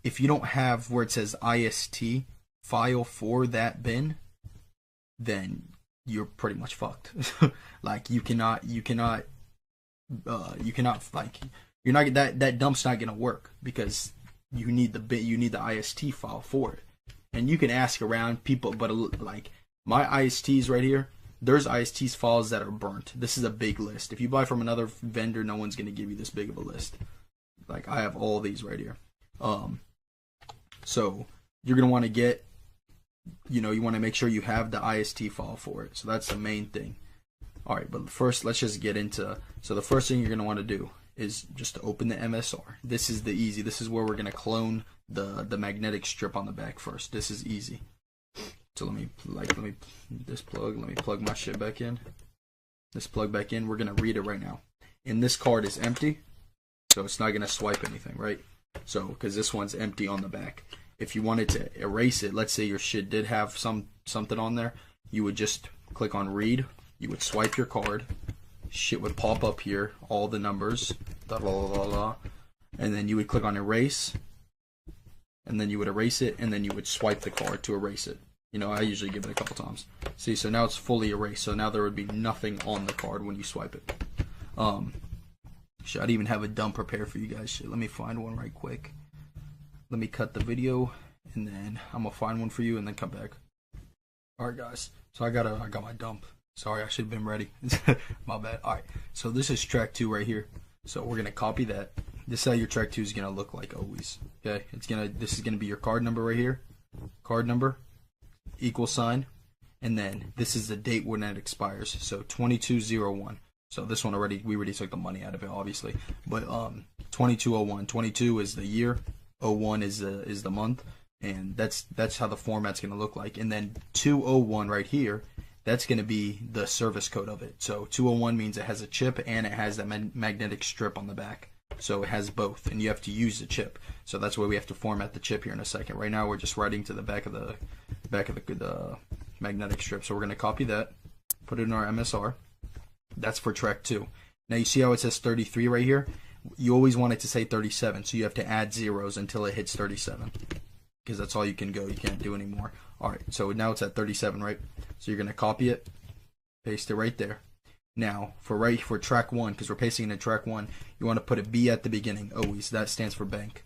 if you don't have where it says IST file for that bin, then you're pretty much fucked. Like you cannot like you're not that dump's not gonna work because you need the IST file for it. And you can ask around people, but like my ISTs right here, there's ISTs files that are burnt. This is a big list. If you buy from another vendor, no one's gonna give you this big of a list. Like I have all these right here. So you're gonna want to get, you want to make sure you have the IST file for it. So that's the main thing. All right, but first let's just get into. So the first thing you're gonna want to do is just to open the MSR. This is This is where we're gonna clone the magnetic strip on the back first. This is easy. So let me plug my shit back in. This plug back in. We're gonna read it right now. And this card is empty, so it's not gonna swipe anything, right? So because this one's empty on the back. If you wanted to erase it, let's say your shit did have something on there, you would just click on read. You would swipe your card. Shit would pop up here, all the numbers, and then you would click on erase, and then you would erase it, and then you would swipe the card to erase it. I usually give it a couple times. See, so now it's fully erased. So now there would be nothing on the card when you swipe it. I'd even have a dump prepared for you guys. Shit, let me find one right quick. Let me cut the video, and then I'm gonna find one for you, and then come back. All right, guys. So I got my dump. Sorry, I should have been ready. My bad. All right. So this is track 2 right here. So we're gonna copy that. This is how your track 2 is gonna look like always. Okay. This is gonna be your card number right here. Card number, equal sign, and then this is the date when it expires. So 2201. So this one we already took the money out of it, obviously. But 2201. 22 is the year. 01 is the month, and that's how the format's gonna look like. And then 201 right here, that's gonna be the service code of it. So 201 means it has a chip and it has that magnetic strip on the back. So it has both, and you have to use the chip. So that's why we have to format the chip here in a second. Right now we're just writing to the back of the magnetic strip. So we're gonna copy that, put it in our MSR. That's for track 2. Now you see how it says 33 right here? You always want it to say 37, so you have to add zeros until it hits 37, because that's all you can go. You can't do any more. All right, so now it's at 37, right? So you're gonna copy it, paste it right there. Now for track 1, because we're pasting it in track 1, you want to put a B at the beginning always. That stands for bank.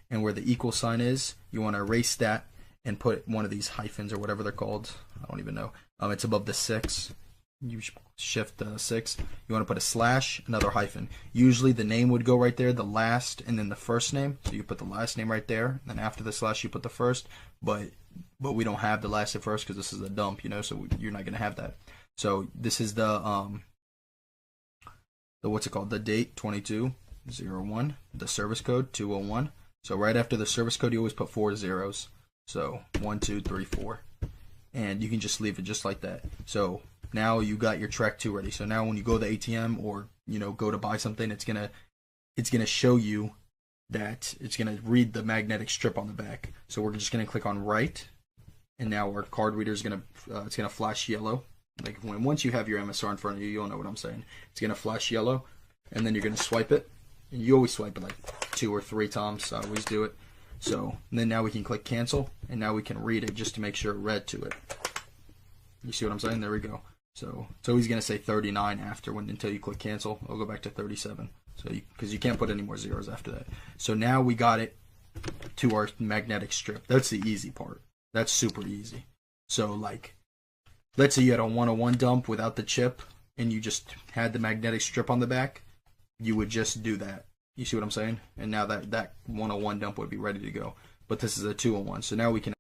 And where the equal sign is, you want to erase that and put one of these hyphens or whatever they're called. I don't even know. It's above the 6. You shift 6. You want to put a slash, another hyphen. Usually the name would go right there, the last, and then the first name. So you put the last name right there, and then after the slash you put the first. But we don't have the last and first because this is a dump, so you're not gonna have that. So this is the what's it called? The date 2201, the service code 201. So right after the service code, you always put 4 zeros. So 1, 2, 3, 4, and you can just leave it just like that. So now you got your track 2 ready. So now when you go to the ATM or go to buy something, it's gonna show you that it's gonna read the magnetic strip on the back. So we're just gonna click on write, and now our card reader is gonna it's gonna flash yellow. Like once you have your MSR in front of you, you'll know what I'm saying. It's gonna flash yellow, and then you're gonna swipe it. And you always swipe it like 2 or 3 times. I always do it. So then now we can click cancel, and now we can read it just to make sure it read to it. You see what I'm saying? There we go. So it's always going to say 39 until you click cancel. I'll go back to 37. So because you can't put any more zeros after that. So now we got it to our magnetic strip. That's the easy part. That's super easy. So like, let's say you had a 101 dump without the chip, and you just had the magnetic strip on the back. You would just do that. You see what I'm saying? And now that 101 dump would be ready to go. But this is a 201. So now we can